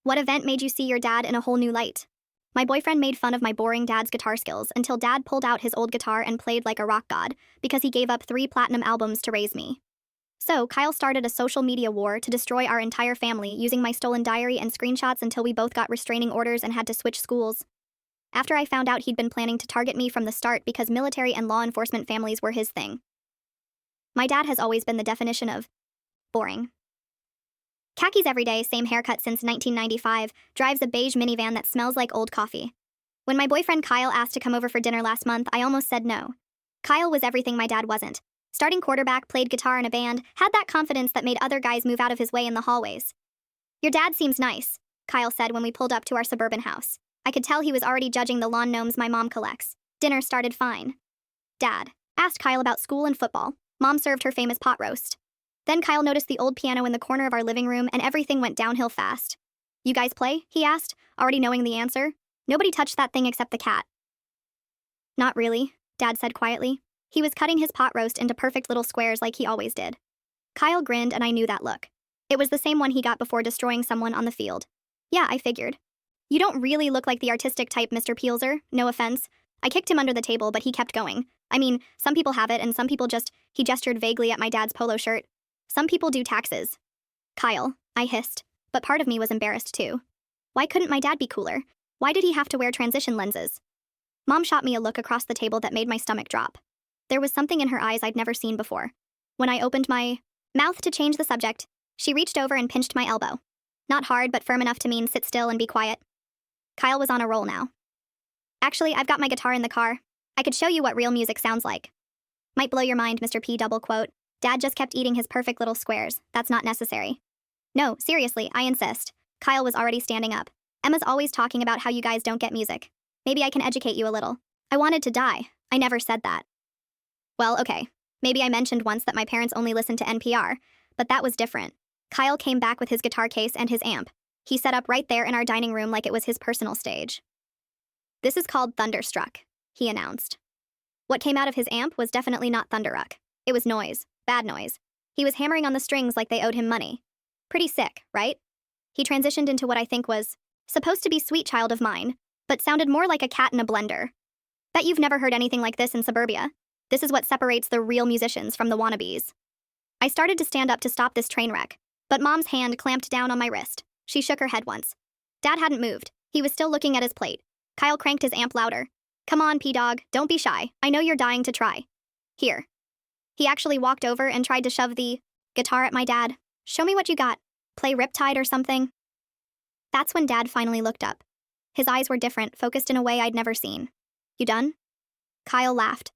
What event made you see your dad in a whole new light? My boyfriend made fun of my boring dad's guitar skills until dad pulled out his old guitar and played like a rock god because he gave up 3 platinum albums to raise me. So, Kyle started a social media war to destroy our entire family using my stolen diary and screenshots until we both got restraining orders and had to switch schools. After I found out he'd been planning to target me from the start because military and law enforcement families were his thing. My dad has always been the definition of boring. Khakis every day, same haircut since 1995, drives a beige minivan that smells like old coffee. When my boyfriend Kyle asked to come over for dinner last month, I almost said no. Kyle was everything my dad wasn't. Starting quarterback, played guitar in a band, had that confidence that made other guys move out of his way in the hallways. Your dad seems nice, Kyle said when we pulled up to our suburban house. I could tell he was already judging the lawn gnomes my mom collects. Dinner started fine. Dad asked Kyle about school and football. Mom served her famous pot roast. Then Kyle noticed the old piano in the corner of our living room and everything went downhill fast. You guys play? He asked, already knowing the answer. Nobody touched that thing except the cat. Not really, Dad said quietly. He was cutting his pot roast into perfect little squares like he always did. Kyle grinned and I knew that look. It was the same one he got before destroying someone on the field. Yeah, I figured. You don't really look like the artistic type, Mr. Peelser, no offense. I kicked him under the table, but he kept going. I mean, some people have it and some people just, he gestured vaguely at my dad's polo shirt. Some people do taxes. Kyle, I hissed, but part of me was embarrassed too. Why couldn't my dad be cooler? Why did he have to wear transition lenses? Mom shot me a look across the table that made my stomach drop. There was something in her eyes I'd never seen before. When I opened my mouth to change the subject, she reached over and pinched my elbow. Not hard, but firm enough to mean sit still and be quiet. Kyle was on a roll now. Actually, I've got my guitar in the car. I could show you what real music sounds like. Might blow your mind, Mr. P double quote. Dad just kept eating his perfect little squares. That's not necessary. No, seriously, I insist. Kyle was already standing up. Emma's always talking about how you guys don't get music. Maybe I can educate you a little. I wanted to die. I never said that. Well, okay. Maybe I mentioned once that my parents only listened to NPR, but that was different. Kyle came back with his guitar case and his amp. He set up right there in our dining room like it was his personal stage. This is called Thunderstruck, he announced. What came out of his amp was definitely not Thunderruck. It was noise. Bad noise. He was hammering on the strings like they owed him money. Pretty sick, right? He transitioned into what I think was supposed to be Sweet Child of Mine, but sounded more like a cat in a blender. Bet you've never heard anything like this in suburbia. This is what separates the real musicians from the wannabes. I started to stand up to stop this train wreck, but Mom's hand clamped down on my wrist. She shook her head once. Dad hadn't moved. He was still looking at his plate. Kyle cranked his amp louder. Come on, P-Dog, don't be shy. I know you're dying to try. Here. He actually walked over and tried to shove the guitar at my dad. Show me what you got. Play Riptide or something? That's when Dad finally looked up. His eyes were different, focused in a way I'd never seen. You done? Kyle laughed.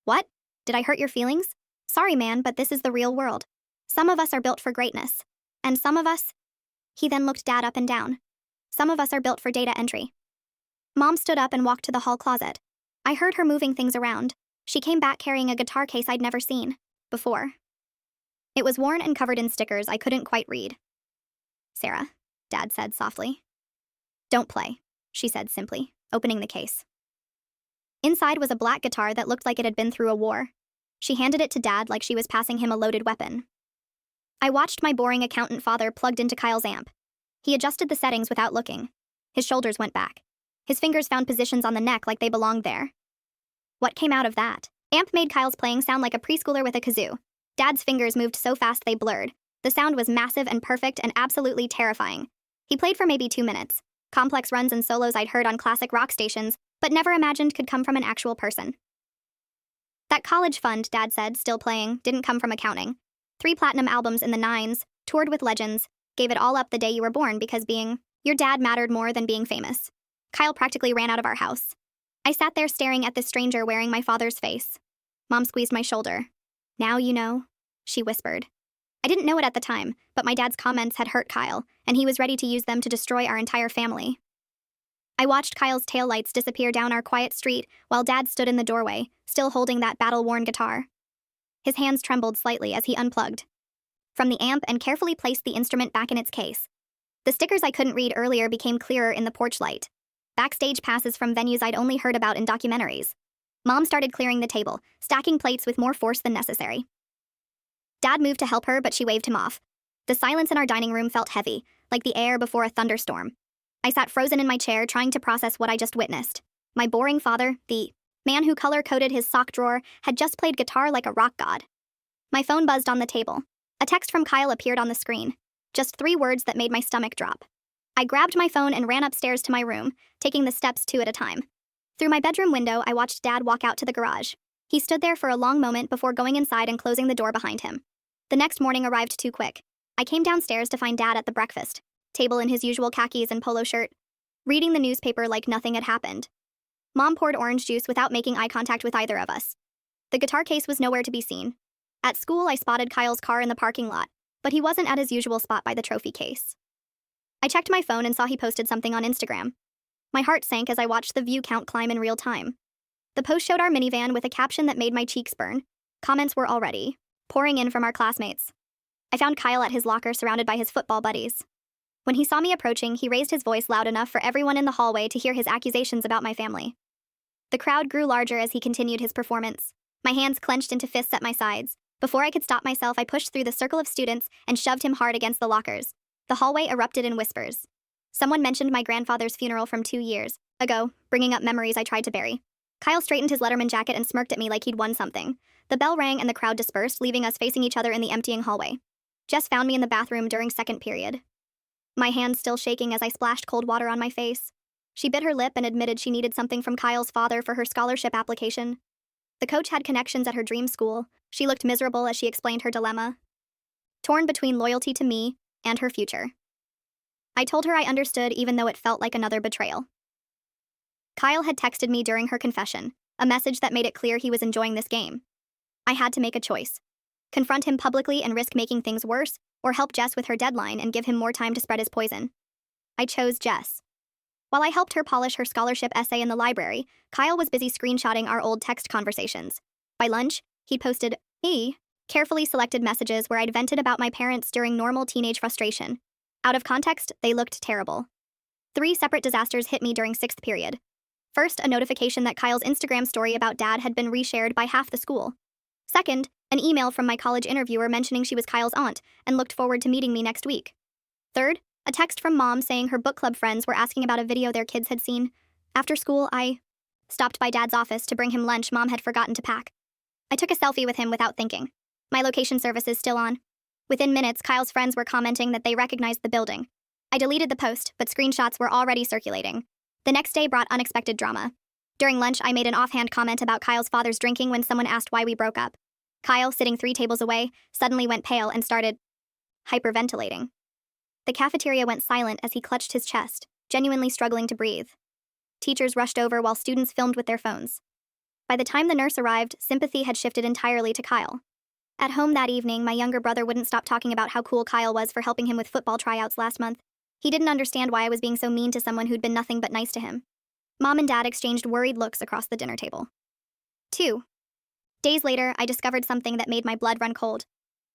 What? Did I hurt your feelings? Sorry, man, but this is the real world. Some of us are built for greatness. And some of us... He then looked Dad up and down. Some of us are built for data entry. Mom stood up and walked to the hall closet. I heard her moving things around. She came back carrying a guitar case I'd never seen before. It was worn and covered in stickers I couldn't quite read. Sarah, Dad said softly. Don't play, she said simply, opening the case. Inside was a black guitar that looked like it had been through a war. She handed it to Dad like she was passing him a loaded weapon. I watched my boring accountant father plugged into Kyle's amp. He adjusted the settings without looking. His shoulders went back. His fingers found positions on the neck like they belonged there. What came out of that? Amp made Kyle's playing sound like a preschooler with a kazoo. Dad's fingers moved so fast they blurred. The sound was massive and perfect and absolutely terrifying. He played for maybe 2 minutes. Complex runs and solos I'd heard on classic rock stations, but never imagined could come from an actual person. That college fund, Dad said, still playing, didn't come from accounting. 3 platinum albums in the 9s, toured with legends, gave it all up the day you were born because being your dad mattered more than being famous. Kyle practically ran out of our house. I sat there staring at this stranger wearing my father's face. Mom squeezed my shoulder. Now you know, she whispered. I didn't know it at the time, but my dad's comments had hurt Kyle, and he was ready to use them to destroy our entire family. I watched Kyle's taillights disappear down our quiet street while Dad stood in the doorway, still holding that battle-worn guitar. His hands trembled slightly as he unplugged from the amp and carefully placed the instrument back in its case. The stickers I couldn't read earlier became clearer in the porch light. Backstage passes from venues I'd only heard about in documentaries. Mom started clearing the table, stacking plates with more force than necessary. Dad moved to help her, but she waved him off. The silence in our dining room felt heavy, like the air before a thunderstorm. I sat frozen in my chair, trying to process what I just witnessed. My boring father, the man who color-coded his sock drawer, had just played guitar like a rock god. My phone buzzed on the table. A text from Kyle appeared on the screen. Just 3 words that made my stomach drop. I grabbed my phone and ran upstairs to my room, taking the steps 2 at a time. Through my bedroom window, I watched Dad walk out to the garage. He stood there for a long moment before going inside and closing the door behind him. The next morning arrived too quick. I came downstairs to find Dad at the breakfast table in his usual khakis and polo shirt, reading the newspaper like nothing had happened. Mom poured orange juice without making eye contact with either of us. The guitar case was nowhere to be seen. At school, I spotted Kyle's car in the parking lot, but he wasn't at his usual spot by the trophy case. I checked my phone and saw he posted something on Instagram. My heart sank as I watched the view count climb in real time. The post showed our minivan with a caption that made my cheeks burn. Comments were already pouring in from our classmates. I found Kyle at his locker surrounded by his football buddies. When he saw me approaching, he raised his voice loud enough for everyone in the hallway to hear his accusations about my family. The crowd grew larger as he continued his performance. My hands clenched into fists at my sides. Before I could stop myself, I pushed through the circle of students and shoved him hard against the lockers. The hallway erupted in whispers. Someone mentioned my grandfather's funeral from 2 years ago, bringing up memories I tried to bury. Kyle straightened his Letterman jacket and smirked at me like he'd won something. The bell rang and the crowd dispersed, leaving us facing each other in the emptying hallway. Jess found me in the bathroom during second period, my hands still shaking as I splashed cold water on my face. She bit her lip and admitted she needed something from Kyle's father for her scholarship application. The coach had connections at her dream school. She looked miserable as she explained her dilemma, torn between loyalty to me and her future. I told her I understood, even though it felt like another betrayal. Kyle had texted me during her confession, a message that made it clear he was enjoying this game. I had to make a choice. Confront him publicly and risk making things worse, or help Jess with her deadline and give him more time to spread his poison. I chose Jess. While I helped her polish her scholarship essay in the library, Kyle was busy screenshotting our old text conversations. By lunch, he posted carefully selected messages where I'd vented about my parents during normal teenage frustration. Out of context, they looked terrible. 3 separate disasters hit me during 6th period. First, a notification that Kyle's Instagram story about Dad had been reshared by half the school. Second, an email from my college interviewer mentioning she was Kyle's aunt and looked forward to meeting me next week. Third, a text from Mom saying her book club friends were asking about a video their kids had seen. After school, I stopped by Dad's office to bring him lunch Mom had forgotten to pack. I took a selfie with him without thinking. My location service is still on. Within minutes, Kyle's friends were commenting that they recognized the building. I deleted the post, but screenshots were already circulating. The next day brought unexpected drama. During lunch, I made an offhand comment about Kyle's father's drinking when someone asked why we broke up. Kyle, sitting 3 tables away, suddenly went pale and started hyperventilating. The cafeteria went silent as he clutched his chest, genuinely struggling to breathe. Teachers rushed over while students filmed with their phones. By the time the nurse arrived, sympathy had shifted entirely to Kyle. At home that evening, my younger brother wouldn't stop talking about how cool Kyle was for helping him with football tryouts last month. He didn't understand why I was being so mean to someone who'd been nothing but nice to him. Mom and Dad exchanged worried looks across the dinner table. 2 days later, I discovered something that made my blood run cold.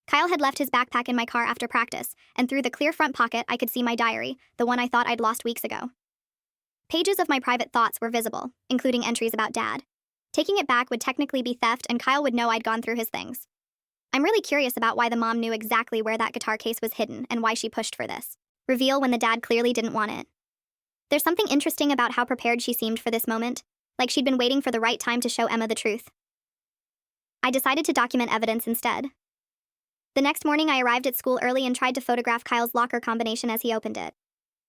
Kyle had left his backpack in my car after practice, and through the clear front pocket, I could see my diary, the one I thought I'd lost weeks ago. Pages of my private thoughts were visible, including entries about Dad. Taking it back would technically be theft, and Kyle would know I'd gone through his things. I'm really curious about why the mom knew exactly where that guitar case was hidden and why she pushed for this reveal when the dad clearly didn't want it. There's something interesting about how prepared she seemed for this moment, like she'd been waiting for the right time to show Emma the truth. I decided to document evidence instead. The next morning, I arrived at school early and tried to photograph Kyle's locker combination as he opened it.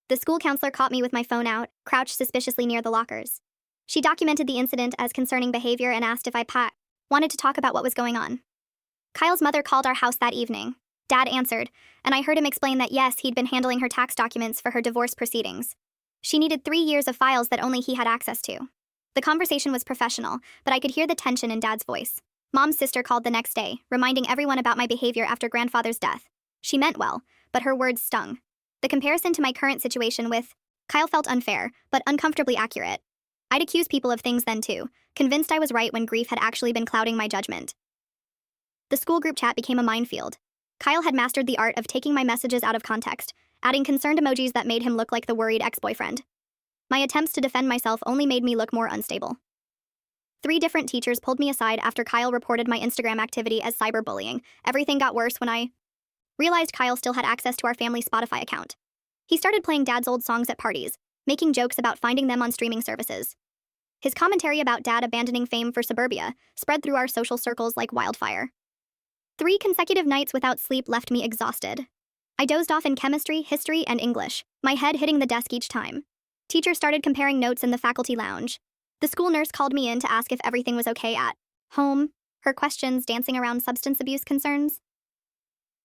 The school counselor caught me with my phone out, crouched suspiciously near the lockers. She documented the incident as concerning behavior and asked if I wanted to talk about what was going on. Kyle's mother called our house that evening. Dad answered, and I heard him explain that yes, he'd been handling her tax documents for her divorce proceedings. She needed 3 years of files that only he had access to. The conversation was professional, but I could hear the tension in Dad's voice. Mom's sister called the next day, reminding everyone about my behavior after grandfather's death. She meant well, but her words stung. The comparison to my current situation with Kyle felt unfair, but uncomfortably accurate. I'd accuse people of things then too, convinced I was right when grief had actually been clouding my judgment. The school group chat became a minefield. Kyle had mastered the art of taking my messages out of context, adding concerned emojis that made him look like the worried ex-boyfriend. My attempts to defend myself only made me look more unstable. 3 different teachers pulled me aside after Kyle reported my Instagram activity as cyberbullying. Everything got worse when I realized Kyle still had access to our family Spotify account. He started playing Dad's old songs at parties, making jokes about finding them on streaming services. His commentary about Dad abandoning fame for suburbia spread through our social circles like wildfire. 3 consecutive nights without sleep left me exhausted. I dozed off in chemistry, history, and English, my head hitting the desk each time. Teachers started comparing notes in the faculty lounge. The school nurse called me in to ask if everything was okay at home, her questions dancing around substance abuse concerns.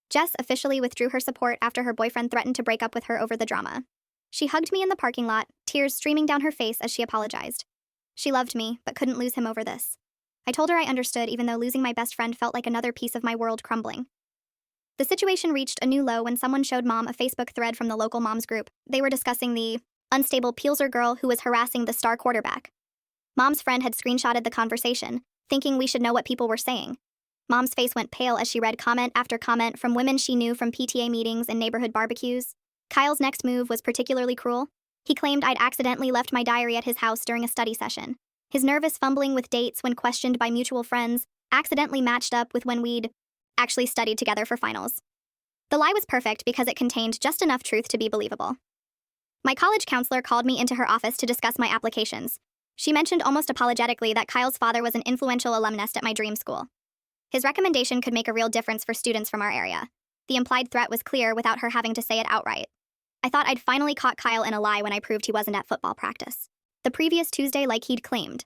Jess officially withdrew her support after her boyfriend threatened to break up with her over the drama. She hugged me in the parking lot, tears streaming down her face as she apologized. She loved me, but couldn't lose him over this. I told her I understood, even though losing my best friend felt like another piece of my world crumbling. The situation reached a new low when someone showed Mom a Facebook thread from the local moms group. They were discussing the unstable Peelser girl who was harassing the star quarterback. Mom's friend had screenshotted the conversation, thinking we should know what people were saying. Mom's face went pale as she read comment after comment from women she knew from PTA meetings and neighborhood barbecues. Kyle's next move was particularly cruel. He claimed I'd accidentally left my diary at his house during a study session. His nervous fumbling with dates when questioned by mutual friends accidentally matched up with when we'd actually studied together for finals. The lie was perfect because it contained just enough truth to be believable. My college counselor called me into her office to discuss my applications. She mentioned almost apologetically that Kyle's father was an influential alumnus at my dream school. His recommendation could make a real difference for students from our area. The implied threat was clear without her having to say it outright. I thought I'd finally caught Kyle in a lie when I proved he wasn't at football practice the previous Tuesday like he'd claimed.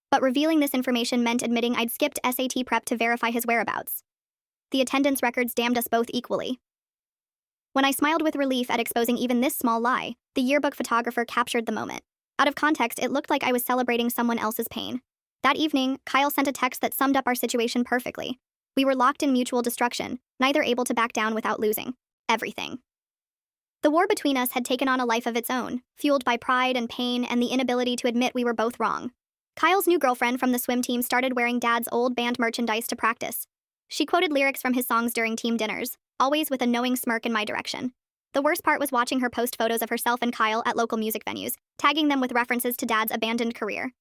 But revealing this information meant admitting I'd skipped SAT prep to verify his whereabouts. The attendance records damned us both equally. When I smiled with relief at exposing even this small lie, the yearbook photographer captured the moment. Out of context, it looked like I was celebrating someone else's pain. That evening, Kyle sent a text that summed up our situation perfectly. We were locked in mutual destruction, neither able to back down without losing everything. The war between us had taken on a life of its own, fueled by pride and pain and the inability to admit we were both wrong. Kyle's new girlfriend from the swim team started wearing Dad's old band merchandise to practice. She quoted lyrics from his songs during team dinners, always with a knowing smirk in my direction. The worst part was watching her post photos of herself and Kyle at local music venues, tagging them with references to Dad's abandoned career.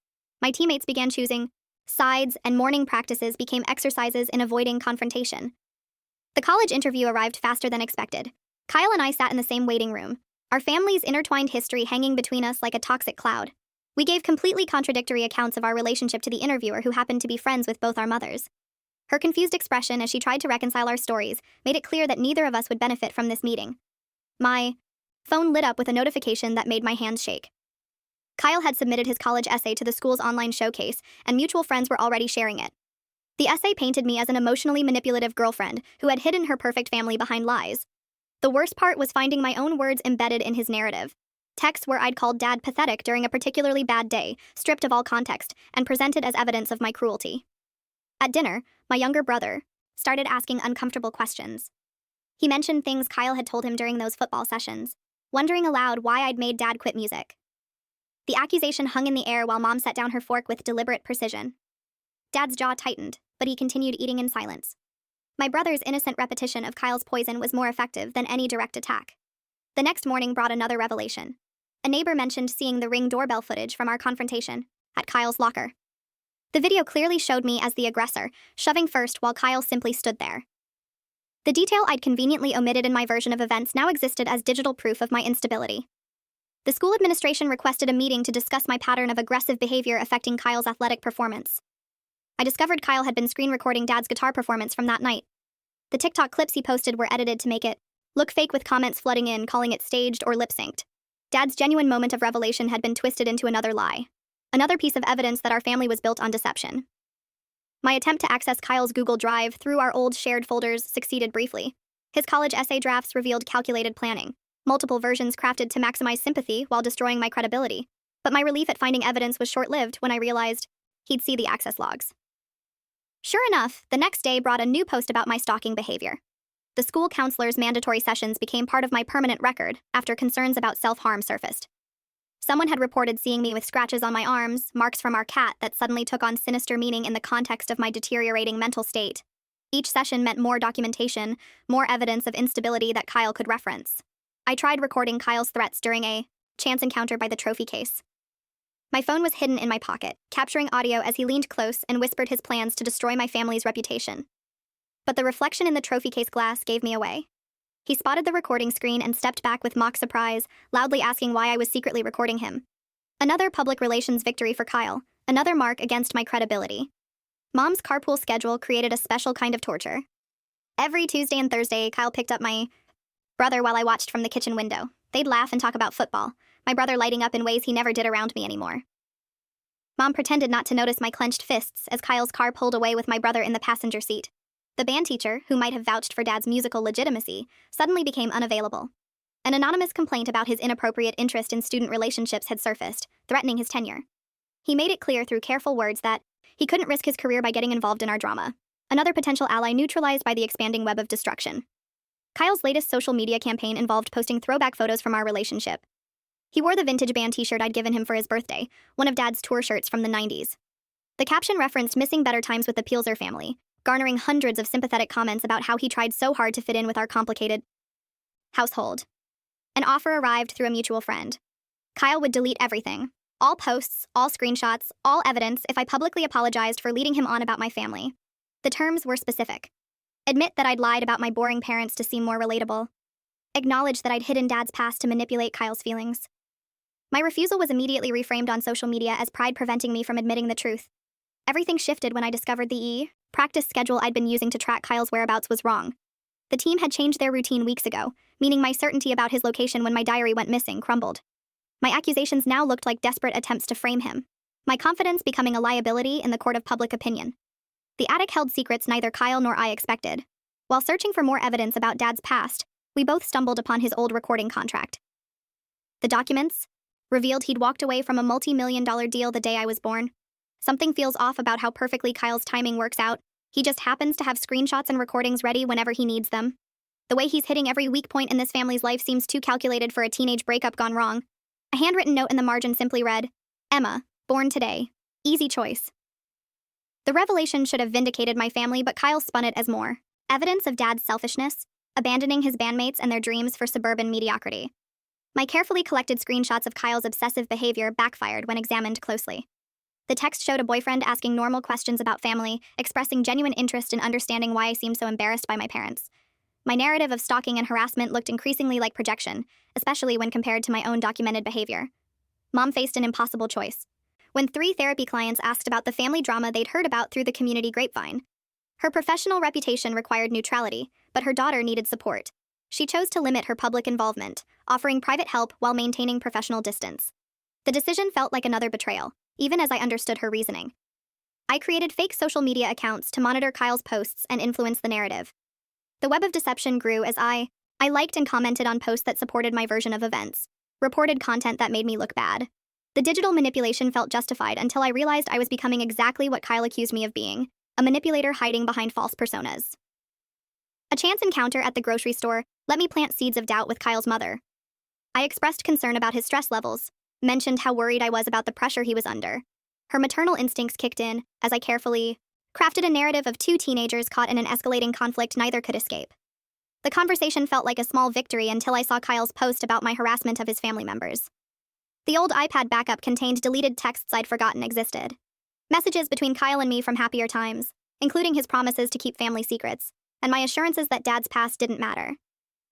My teammates began choosing sides, and morning practices became exercises in avoiding confrontation. The college interview arrived faster than expected. Kyle and I sat in the same waiting room, our family's intertwined history hanging between us like a toxic cloud. We gave completely contradictory accounts of our relationship to the interviewer, who happened to be friends with both our mothers. Her confused expression as she tried to reconcile our stories made it clear that neither of us would benefit from this meeting. My phone lit up with a notification that made my hands shake. Kyle had submitted his college essay to the school's online showcase, and mutual friends were already sharing it. The essay painted me as an emotionally manipulative girlfriend who had hidden her perfect family behind lies. The worst part was finding my own words embedded in his narrative. Texts where I'd called Dad pathetic during a particularly bad day, stripped of all context, and presented as evidence of my cruelty. At dinner, my younger brother started asking uncomfortable questions. He mentioned things Kyle had told him during those football sessions, wondering aloud why I'd made Dad quit music. The accusation hung in the air while Mom set down her fork with deliberate precision. Dad's jaw tightened, but he continued eating in silence. My brother's innocent repetition of Kyle's poison was more effective than any direct attack. The next morning brought another revelation. A neighbor mentioned seeing the Ring doorbell footage from our confrontation at Kyle's locker. The video clearly showed me as the aggressor, shoving first while Kyle simply stood there. The detail I'd conveniently omitted in my version of events now existed as digital proof of my instability. The school administration requested a meeting to discuss my pattern of aggressive behavior affecting Kyle's athletic performance. I discovered Kyle had been screen recording Dad's guitar performance from that night. The TikTok clips he posted were edited to make it look fake, with comments flooding in calling it staged or lip-synced. Dad's genuine moment of revelation had been twisted into another lie. Another piece of evidence that our family was built on deception. My attempt to access Kyle's Google Drive through our old shared folders succeeded briefly. His college essay drafts revealed calculated planning, multiple versions crafted to maximize sympathy while destroying my credibility. But my relief at finding evidence was short-lived when I realized he'd see the access logs. Sure enough, the next day brought a new post about my stalking behavior. The school counselor's mandatory sessions became part of my permanent record after concerns about self-harm surfaced. Someone had reported seeing me with scratches on my arms, marks from our cat that suddenly took on sinister meaning in the context of my deteriorating mental state. Each session meant more documentation, more evidence of instability that Kyle could reference. I tried recording Kyle's threats during a chance encounter by the trophy case. My phone was hidden in my pocket, capturing audio as he leaned close and whispered his plans to destroy my family's reputation. But the reflection in the trophy case glass gave me away. He spotted the recording screen and stepped back with mock surprise, loudly asking why I was secretly recording him. Another public relations victory for Kyle, another mark against my credibility. Mom's carpool schedule created a special kind of torture. Every Tuesday and Thursday, Kyle picked up my brother while I watched from the kitchen window. They'd laugh and talk about football, my brother lighting up in ways he never did around me anymore. Mom pretended not to notice my clenched fists as Kyle's car pulled away with my brother in the passenger seat. The band teacher, who might have vouched for Dad's musical legitimacy, suddenly became unavailable. An anonymous complaint about his inappropriate interest in student relationships had surfaced, threatening his tenure. He made it clear through careful words that he couldn't risk his career by getting involved in our drama. Another potential ally neutralized by the expanding web of destruction. Kyle's latest social media campaign involved posting throwback photos from our relationship. He wore the vintage band t-shirt I'd given him for his birthday, one of Dad's tour shirts from the 90s. The caption referenced missing better times with the Peelser family, garnering hundreds of sympathetic comments about how he tried so hard to fit in with our complicated household. An offer arrived through a mutual friend. Kyle would delete everything, all posts, all screenshots, all evidence, if I publicly apologized for leading him on about my family. The terms were specific. Admit that I'd lied about my boring parents to seem more relatable. Acknowledge that I'd hidden Dad's past to manipulate Kyle's feelings. My refusal was immediately reframed on social media as pride preventing me from admitting the truth. Everything shifted when I discovered the practice schedule I'd been using to track Kyle's whereabouts was wrong. The team had changed their routine weeks ago, meaning my certainty about his location when my diary went missing crumbled. My accusations now looked like desperate attempts to frame him, my confidence becoming a liability in the court of public opinion. The attic held secrets neither Kyle nor I expected. While searching for more evidence about Dad's past, we both stumbled upon his old recording contract. The documents revealed he'd walked away from a multi-million-dollar deal the day I was born. Something feels off about how perfectly Kyle's timing works out. He just happens to have screenshots and recordings ready whenever he needs them. The way he's hitting every weak point in this family's life seems too calculated for a teenage breakup gone wrong. A handwritten note in the margin simply read, "Emma, born today. Easy choice." The revelation should have vindicated my family, but Kyle spun it as more evidence of Dad's selfishness, abandoning his bandmates and their dreams for suburban mediocrity. My carefully collected screenshots of Kyle's obsessive behavior backfired when examined closely. The text showed a boyfriend asking normal questions about family, expressing genuine interest in understanding why I seemed so embarrassed by my parents. My narrative of stalking and harassment looked increasingly like projection, especially when compared to my own documented behavior. Mom faced an impossible choice. When 3 therapy clients asked about the family drama they'd heard about through the community grapevine. Her professional reputation required neutrality, but her daughter needed support. She chose to limit her public involvement, offering private help while maintaining professional distance. The decision felt like another betrayal, even as I understood her reasoning. I created fake social media accounts to monitor Kyle's posts and influence the narrative. The web of deception grew as I liked and commented on posts that supported my version of events, reported content that made me look bad. The digital manipulation felt justified until I realized I was becoming exactly what Kyle accused me of being, a manipulator hiding behind false personas. A chance encounter at the grocery store let me plant seeds of doubt with Kyle's mother. I expressed concern about his stress levels, mentioned how worried I was about the pressure he was under. Her maternal instincts kicked in as I carefully crafted a narrative of 2 teenagers caught in an escalating conflict neither could escape. The conversation felt like a small victory until I saw Kyle's post about my harassment of his family members. The old iPad backup contained deleted texts I'd forgotten existed. Messages between Kyle and me from happier times, including his promises to keep family secrets, and my assurances that Dad's past didn't matter.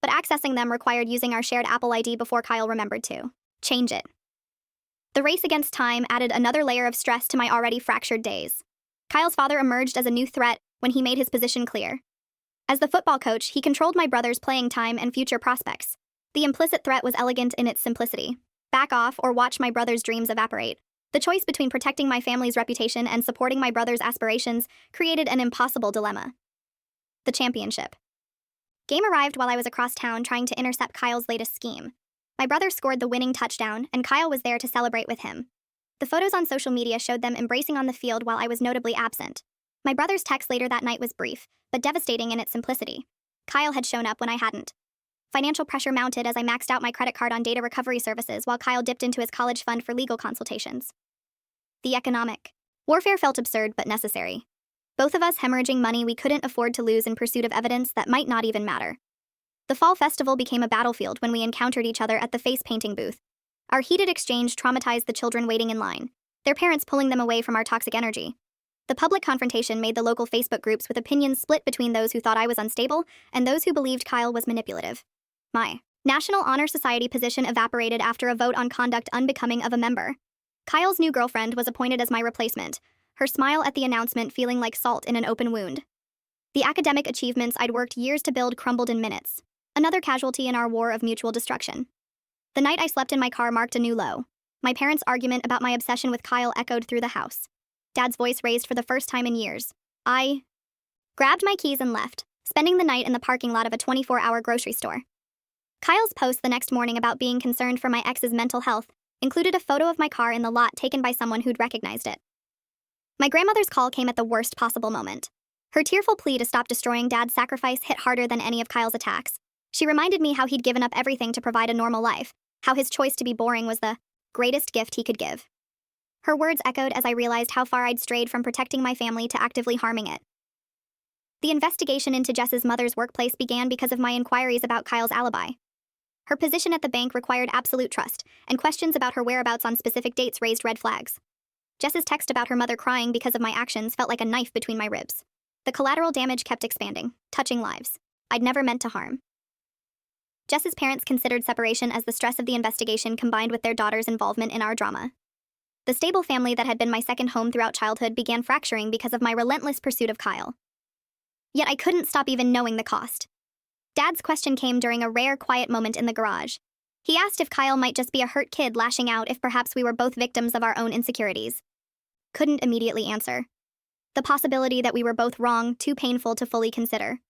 But accessing them required using our shared Apple ID before Kyle remembered to change it. The race against time added another layer of stress to my already fractured days. Kyle's father emerged as a new threat when he made his position clear. As the football coach, he controlled my brother's playing time and future prospects. The implicit threat was elegant in its simplicity. Back off or watch my brother's dreams evaporate. The choice between protecting my family's reputation and supporting my brother's aspirations created an impossible dilemma. The championship game arrived while I was across town trying to intercept Kyle's latest scheme. My brother scored the winning touchdown, and Kyle was there to celebrate with him. The photos on social media showed them embracing on the field while I was notably absent. My brother's text later that night was brief, but devastating in its simplicity. Kyle had shown up when I hadn't. Financial pressure mounted as I maxed out my credit card on data recovery services while Kyle dipped into his college fund for legal consultations. The economic warfare felt absurd but necessary. Both of us hemorrhaging money we couldn't afford to lose in pursuit of evidence that might not even matter. The fall festival became a battlefield when we encountered each other at the face painting booth. Our heated exchange traumatized the children waiting in line, their parents pulling them away from our toxic energy. The public confrontation made the local Facebook groups with opinions split between those who thought I was unstable and those who believed Kyle was manipulative. My National Honor Society position evaporated after a vote on conduct unbecoming of a member. Kyle's new girlfriend was appointed as my replacement, her smile at the announcement feeling like salt in an open wound. The academic achievements I'd worked years to build crumbled in minutes, another casualty in our war of mutual destruction. The night I slept in my car marked a new low. My parents' argument about my obsession with Kyle echoed through the house. Dad's voice raised for the first time in years. I grabbed my keys and left, spending the night in the parking lot of a 24-hour grocery store. Kyle's post the next morning about being concerned for my ex's mental health included a photo of my car in the lot taken by someone who'd recognized it. My grandmother's call came at the worst possible moment. Her tearful plea to stop destroying Dad's sacrifice hit harder than any of Kyle's attacks. She reminded me how he'd given up everything to provide a normal life, how his choice to be boring was the greatest gift he could give. Her words echoed as I realized how far I'd strayed from protecting my family to actively harming it. The investigation into Jess's mother's workplace began because of my inquiries about Kyle's alibi. Her position at the bank required absolute trust, and questions about her whereabouts on specific dates raised red flags. Jess's text about her mother crying because of my actions felt like a knife between my ribs. The collateral damage kept expanding, touching lives I'd never meant to harm. Jess's parents considered separation as the stress of the investigation combined with their daughter's involvement in our drama. The stable family that had been my second home throughout childhood began fracturing because of my relentless pursuit of Kyle. Yet I couldn't stop even knowing the cost. Dad's question came during a rare, quiet moment in the garage. He asked if Kyle might just be a hurt kid lashing out if perhaps we were both victims of our own insecurities. Couldn't immediately answer. The possibility that we were both wrong, too painful to fully consider.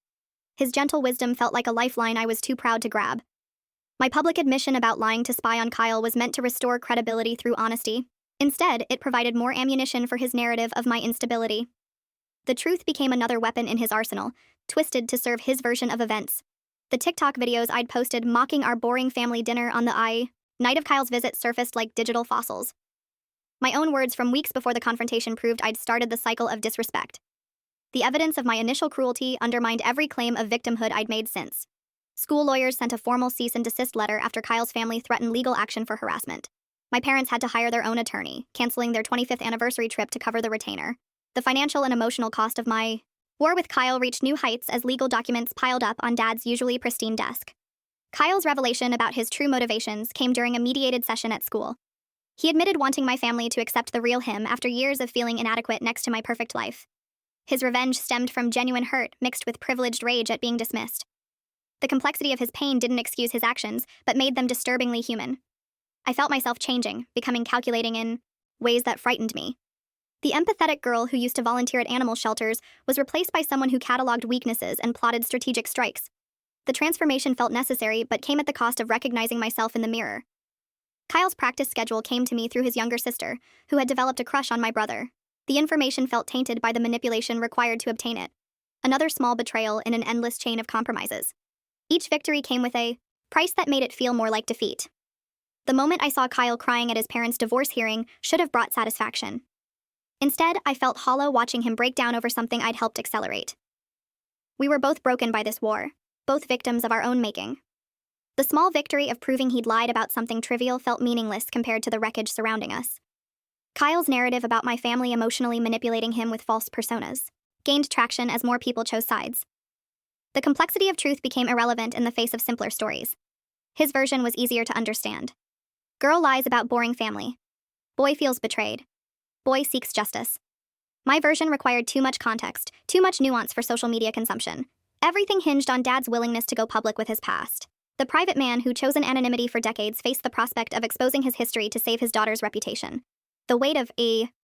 His gentle wisdom felt like a lifeline I was too proud to grab. My public admission about lying to spy on Kyle was meant to restore credibility through honesty. Instead, it provided more ammunition for his narrative of my instability. The truth became another weapon in his arsenal, twisted to serve his version of events. The TikTok videos I'd posted mocking our boring family dinner on the night of Kyle's visit surfaced like digital fossils. My own words from weeks before the confrontation proved I'd started the cycle of disrespect. The evidence of my initial cruelty undermined every claim of victimhood I'd made since. School lawyers sent a formal cease and desist letter after Kyle's family threatened legal action for harassment. My parents had to hire their own attorney, canceling their 25th anniversary trip to cover the retainer. The financial and emotional cost of my war with Kyle reached new heights as legal documents piled up on Dad's usually pristine desk. Kyle's revelation about his true motivations came during a mediated session at school. He admitted wanting my family to accept the real him after years of feeling inadequate next to my perfect life. His revenge stemmed from genuine hurt mixed with privileged rage at being dismissed. The complexity of his pain didn't excuse his actions, but made them disturbingly human. I felt myself changing, becoming calculating in ways that frightened me. The empathetic girl who used to volunteer at animal shelters was replaced by someone who cataloged weaknesses and plotted strategic strikes. The transformation felt necessary, but came at the cost of recognizing myself in the mirror. Kyle's practice schedule came to me through his younger sister, who had developed a crush on my brother. The information felt tainted by the manipulation required to obtain it. Another small betrayal in an endless chain of compromises. Each victory came with a price that made it feel more like defeat. The moment I saw Kyle crying at his parents' divorce hearing should have brought satisfaction. Instead, I felt hollow watching him break down over something I'd helped accelerate. We were both broken by this war, both victims of our own making. The small victory of proving he'd lied about something trivial felt meaningless compared to the wreckage surrounding us. Kyle's narrative about my family emotionally manipulating him with false personas gained traction as more people chose sides. The complexity of truth became irrelevant in the face of simpler stories. His version was easier to understand. Girl lies about boring family. Boy feels betrayed. Boy seeks justice. My version required too much context, too much nuance for social media consumption. Everything hinged on Dad's willingness to go public with his past. The private man who chosen anonymity for decades faced the prospect of exposing his history to save his daughter's reputation. The weight of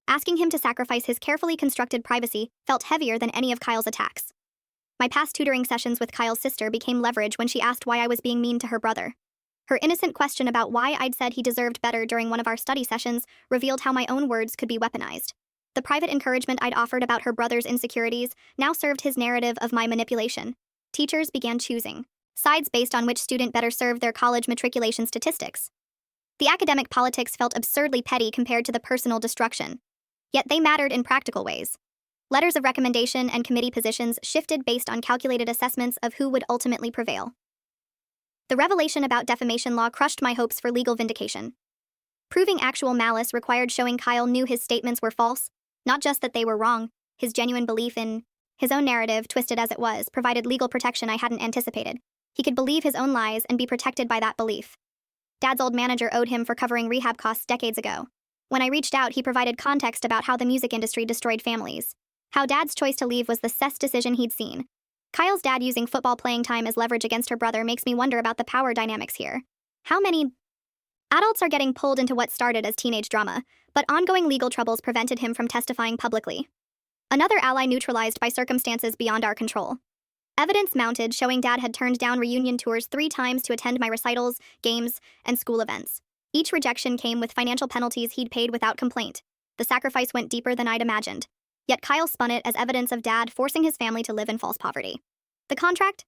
asking him to sacrifice his carefully constructed privacy felt heavier than any of Kyle's attacks. My past tutoring sessions with Kyle's sister became leverage when she asked why I was being mean to her brother. Her innocent question about why I'd said he deserved better during one of our study sessions revealed how my own words could be weaponized. The private encouragement I'd offered about her brother's insecurities now served his narrative of my manipulation. Teachers began choosing sides based on which student better served their college matriculation statistics. The academic politics felt absurdly petty compared to the personal destruction. Yet they mattered in practical ways. Letters of recommendation and committee positions shifted based on calculated assessments of who would ultimately prevail. The revelation about defamation law crushed my hopes for legal vindication. Proving actual malice required showing Kyle knew his statements were false, not just that they were wrong. his genuine belief in his own narrative, twisted as it was, provided legal protection I hadn't anticipated. He could believe his own lies and be protected by that belief. Dad's old manager owed him for covering rehab costs decades ago. When I reached out, he provided context about how the music industry destroyed families. How Dad's choice to leave was the best decision he'd seen. Kyle's dad using football playing time as leverage against her brother makes me wonder about the power dynamics here. How many adults are getting pulled into what started as teenage drama, but ongoing legal troubles prevented him from testifying publicly? Another ally neutralized by circumstances beyond our control. Evidence mounted showing Dad had turned down reunion tours 3 times to attend my recitals, games, and school events. Each rejection came with financial penalties he'd paid without complaint. The sacrifice went deeper than I'd imagined. Yet Kyle spun it as evidence of Dad forcing his family to live in false poverty. The contract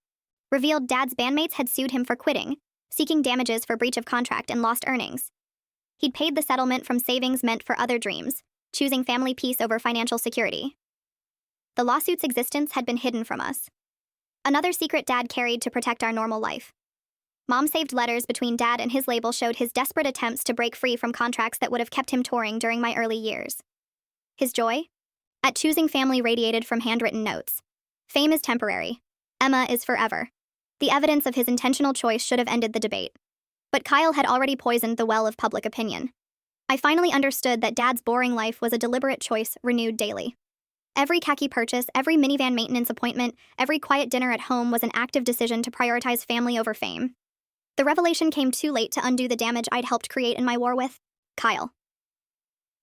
revealed Dad's bandmates had sued him for quitting, seeking damages for breach of contract and lost earnings. He'd paid the settlement from savings meant for other dreams, choosing family peace over financial security. The lawsuit's existence had been hidden from us. Another secret Dad carried to protect our normal life. Mom-saved letters between Dad and his label showed his desperate attempts to break free from contracts that would have kept him touring during my early years. His joy at choosing family radiated from handwritten notes. Fame is temporary. Emma is forever. The evidence of his intentional choice should have ended the debate. But Kyle had already poisoned the well of public opinion. I finally understood that Dad's boring life was a deliberate choice renewed daily. Every khaki purchase, every minivan maintenance appointment, every quiet dinner at home was an active decision to prioritize family over fame. The revelation came too late to undo the damage I'd helped create in my war with Kyle.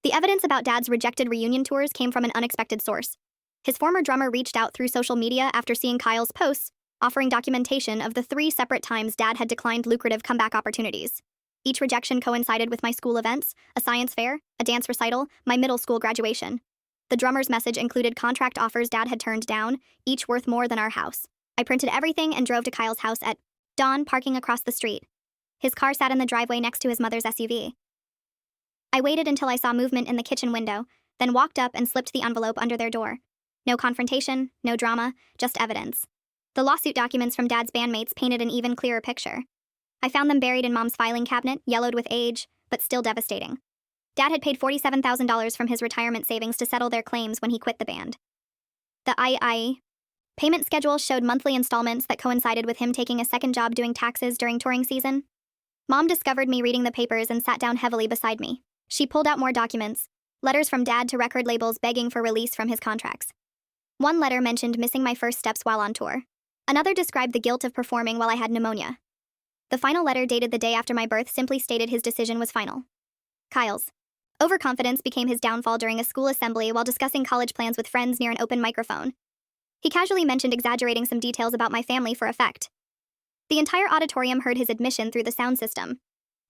The evidence about Dad's rejected reunion tours came from an unexpected source. His former drummer reached out through social media after seeing Kyle's posts, offering documentation of the 3 separate times Dad had declined lucrative comeback opportunities. Each rejection coincided with my school events, a science fair, a dance recital, my middle school graduation. The drummer's message included contract offers Dad had turned down, each worth more than our house. I printed everything and drove to Kyle's house at dawn, parking across the street. His car sat in the driveway next to his mother's SUV. I waited until I saw movement in the kitchen window, then walked up and slipped the envelope under their door. No confrontation, no drama, just evidence. The lawsuit documents from Dad's bandmates painted an even clearer picture. I found them buried in Mom's filing cabinet, yellowed with age, but still devastating. Dad had paid $47,000 from his retirement savings to settle their claims when he quit the band. The II payment schedule showed monthly installments that coincided with him taking a second job doing taxes during touring season. Mom discovered me reading the papers and sat down heavily beside me. She pulled out more documents, letters from Dad to record labels begging for release from his contracts. One letter mentioned missing my first steps while on tour. Another described the guilt of performing while I had pneumonia. The final letter, dated the day after my birth, simply stated his decision was final. Kyle's overconfidence became his downfall during a school assembly while discussing college plans with friends near an open microphone. He casually mentioned exaggerating some details about my family for effect. The entire auditorium heard his admission through the sound system.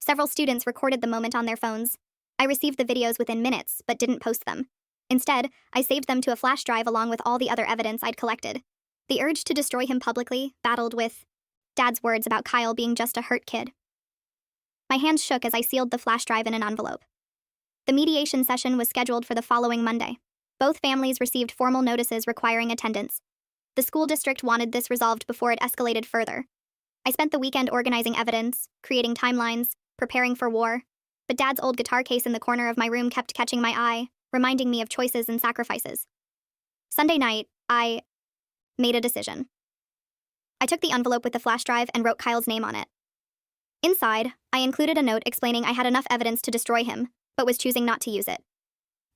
Several students recorded the moment on their phones. I received the videos within minutes, but didn't post them. Instead, I saved them to a flash drive along with all the other evidence I'd collected. The urge to destroy him publicly battled with Dad's words about Kyle being just a hurt kid. My hands shook as I sealed the flash drive in an envelope. The mediation session was scheduled for the following Monday. Both families received formal notices requiring attendance. The school district wanted this resolved before it escalated further. I spent the weekend organizing evidence, creating timelines, preparing for war. But Dad's old guitar case in the corner of my room kept catching my eye, reminding me of choices and sacrifices. Sunday night, I made a decision. I took the envelope with the flash drive and wrote Kyle's name on it. Inside, I included a note explaining I had enough evidence to destroy him, but was choosing not to use it.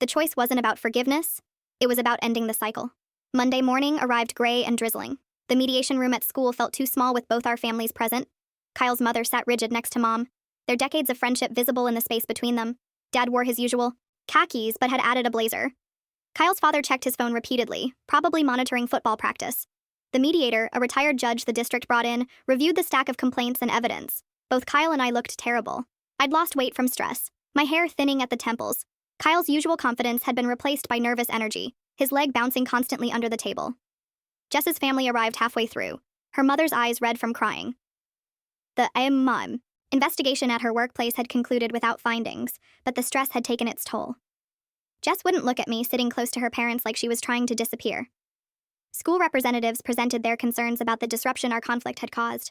The choice wasn't about forgiveness, it was about ending the cycle. Monday morning arrived gray and drizzling. The mediation room at school felt too small with both our families present. Kyle's mother sat rigid next to Mom, their decades of friendship visible in the space between them. Dad wore his usual khakis but had added a blazer. Kyle's father checked his phone repeatedly, probably monitoring football practice. The mediator, a retired judge the district brought in, reviewed the stack of complaints and evidence. Both Kyle and I looked terrible. I'd lost weight from stress, my hair thinning at the temples. Kyle's usual confidence had been replaced by nervous energy, his leg bouncing constantly under the table. Jess's family arrived halfway through, her mother's eyes red from crying. The mom investigation at her workplace had concluded without findings, but the stress had taken its toll. Jess wouldn't look at me sitting close to her parents like she was trying to disappear. School representatives presented their concerns about the disruption our conflict had caused.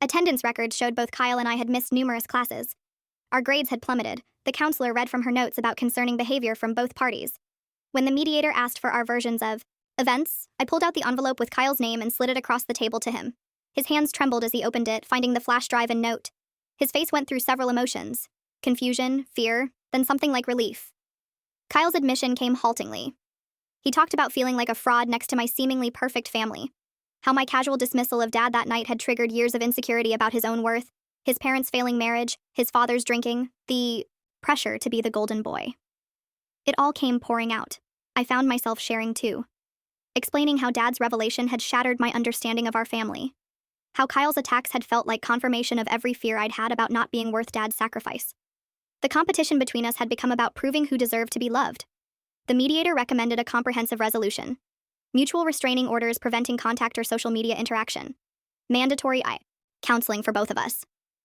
Attendance records showed both Kyle and I had missed numerous classes. Our grades had plummeted. The counselor read from her notes about concerning behavior from both parties. When the mediator asked for our versions of events, I pulled out the envelope with Kyle's name and slid it across the table to him. His hands trembled as he opened it, finding the flash drive and note. His face went through several emotions: confusion, fear, then something like relief. Kyle's admission came haltingly. He talked about feeling like a fraud next to my seemingly perfect family. How my casual dismissal of Dad that night had triggered years of insecurity about his own worth, his parents' failing marriage, his father's drinking, the pressure to be the golden boy. It all came pouring out. I found myself sharing too. Explaining how Dad's revelation had shattered my understanding of our family. How Kyle's attacks had felt like confirmation of every fear I'd had about not being worth Dad's sacrifice. The competition between us had become about proving who deserved to be loved. The mediator recommended a comprehensive resolution. Mutual restraining orders preventing contact or social media interaction. Mandatory counseling for both of us.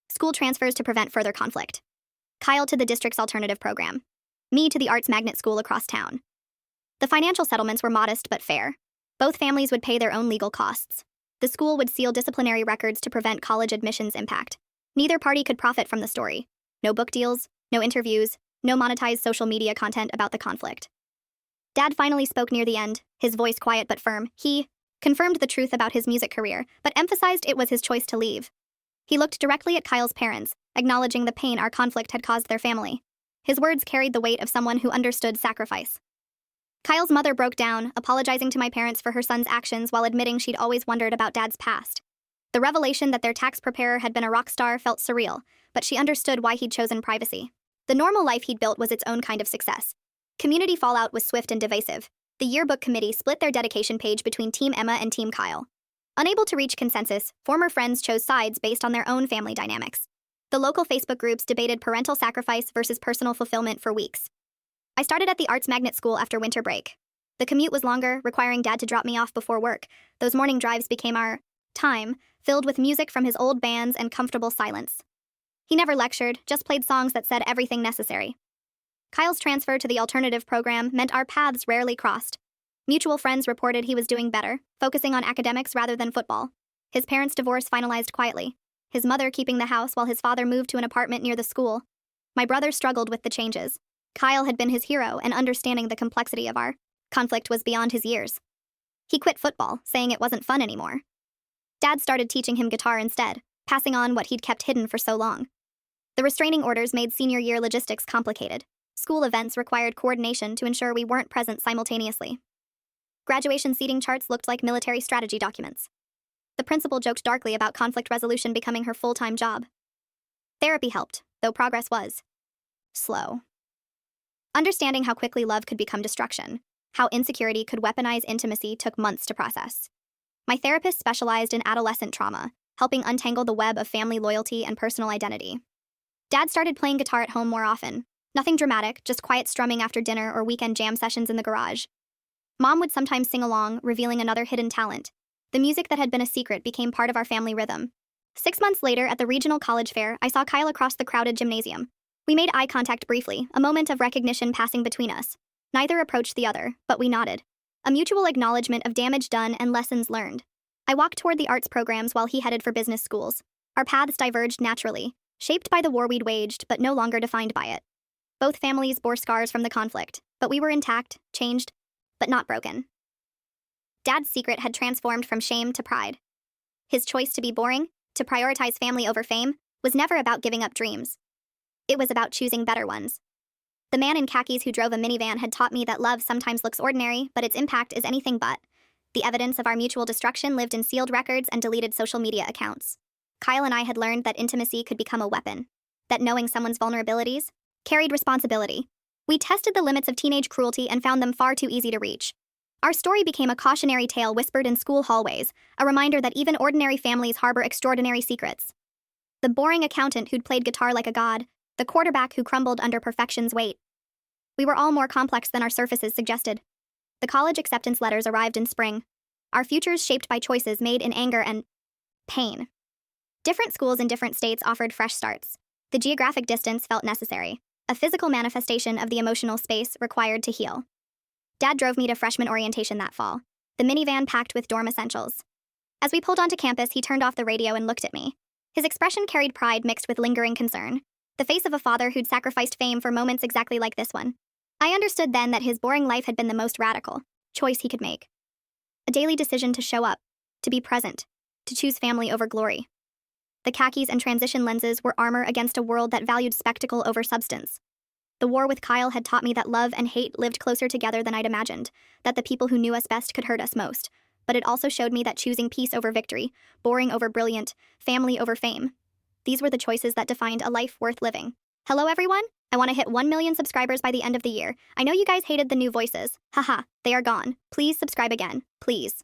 School transfers to prevent further conflict. Kyle to the district's alternative program. Me to the arts magnet school across town. The financial settlements were modest but fair. Both families would pay their own legal costs. The school would seal disciplinary records to prevent college admissions impact. Neither party could profit from the story. No book deals, no interviews, no monetized social media content about the conflict. Dad finally spoke near the end, his voice quiet but firm. He confirmed the truth about his music career, but emphasized it was his choice to leave. He looked directly at Kyle's parents, acknowledging the pain our conflict had caused their family. His words carried the weight of someone who understood sacrifice. Kyle's mother broke down, apologizing to my parents for her son's actions while admitting she'd always wondered about Dad's past. The revelation that their tax preparer had been a rock star felt surreal, but she understood why he'd chosen privacy. The normal life he'd built was its own kind of success. Community fallout was swift and divisive. The yearbook committee split their dedication page between Team Emma and Team Kyle. Unable to reach consensus, former friends chose sides based on their own family dynamics. The local Facebook groups debated parental sacrifice versus personal fulfillment for weeks. I started at the arts magnet school after winter break. The commute was longer, requiring Dad to drop me off before work. Those morning drives became our time, filled with music from his old bands and comfortable silence. He never lectured, just played songs that said everything necessary. Kyle's transfer to the alternative program meant our paths rarely crossed. Mutual friends reported he was doing better, focusing on academics rather than football. His parents' divorce finalized quietly. His mother keeping the house while his father moved to an apartment near the school. My brother struggled with the changes. Kyle had been his hero, and understanding the complexity of our conflict was beyond his years. He quit football, saying it wasn't fun anymore. Dad started teaching him guitar instead, passing on what he'd kept hidden for so long. The restraining orders made senior year logistics complicated. School events required coordination to ensure we weren't present simultaneously. Graduation seating charts looked like military strategy documents. The principal joked darkly about conflict resolution becoming her full-time job. Therapy helped, though progress was slow. Understanding how quickly love could become destruction, how insecurity could weaponize intimacy took months to process. My therapist specialized in adolescent trauma, helping untangle the web of family loyalty and personal identity. Dad started playing guitar at home more often. Nothing dramatic, just quiet strumming after dinner or weekend jam sessions in the garage. Mom would sometimes sing along, revealing another hidden talent. The music that had been a secret became part of our family rhythm. 6 months later, at the regional college fair, I saw Kyle across the crowded gymnasium. We made eye contact briefly, a moment of recognition passing between us. Neither approached the other, but we nodded. A mutual acknowledgement of damage done and lessons learned. I walked toward the arts programs while he headed for business schools. Our paths diverged naturally, shaped by the war we'd waged, but no longer defined by it. Both families bore scars from the conflict, but we were intact, changed, but not broken. Dad's secret had transformed from shame to pride. His choice to be boring, to prioritize family over fame, was never about giving up dreams. It was about choosing better ones. The man in khakis who drove a minivan had taught me that love sometimes looks ordinary, but its impact is anything but. The evidence of our mutual destruction lived in sealed records and deleted social media accounts. Kyle and I had learned that intimacy could become a weapon, that knowing someone's vulnerabilities carried responsibility. We tested the limits of teenage cruelty and found them far too easy to reach. Our story became a cautionary tale whispered in school hallways, a reminder that even ordinary families harbor extraordinary secrets. The boring accountant who'd played guitar like a god, the quarterback who crumbled under perfection's weight. We were all more complex than our surfaces suggested. The college acceptance letters arrived in spring. Our futures shaped by choices made in anger and pain. Different schools in different states offered fresh starts. The geographic distance felt necessary, a physical manifestation of the emotional space required to heal. Dad drove me to freshman orientation that fall, the minivan packed with dorm essentials. As we pulled onto campus, he turned off the radio and looked at me. His expression carried pride mixed with lingering concern, the face of a father who'd sacrificed fame for moments exactly like this one. I understood then that his boring life had been the most radical choice he could make. A daily decision to show up, to be present, to choose family over glory. The khakis and transition lenses were armor against a world that valued spectacle over substance. The war with Kyle had taught me that love and hate lived closer together than I'd imagined, that the people who knew us best could hurt us most. But it also showed me that choosing peace over victory, boring over brilliant, family over fame, these were the choices that defined a life worth living. Hello everyone, I want to hit 1 million subscribers by the end of the year. I know you guys hated the new voices. Haha, they are gone. Please subscribe again, please.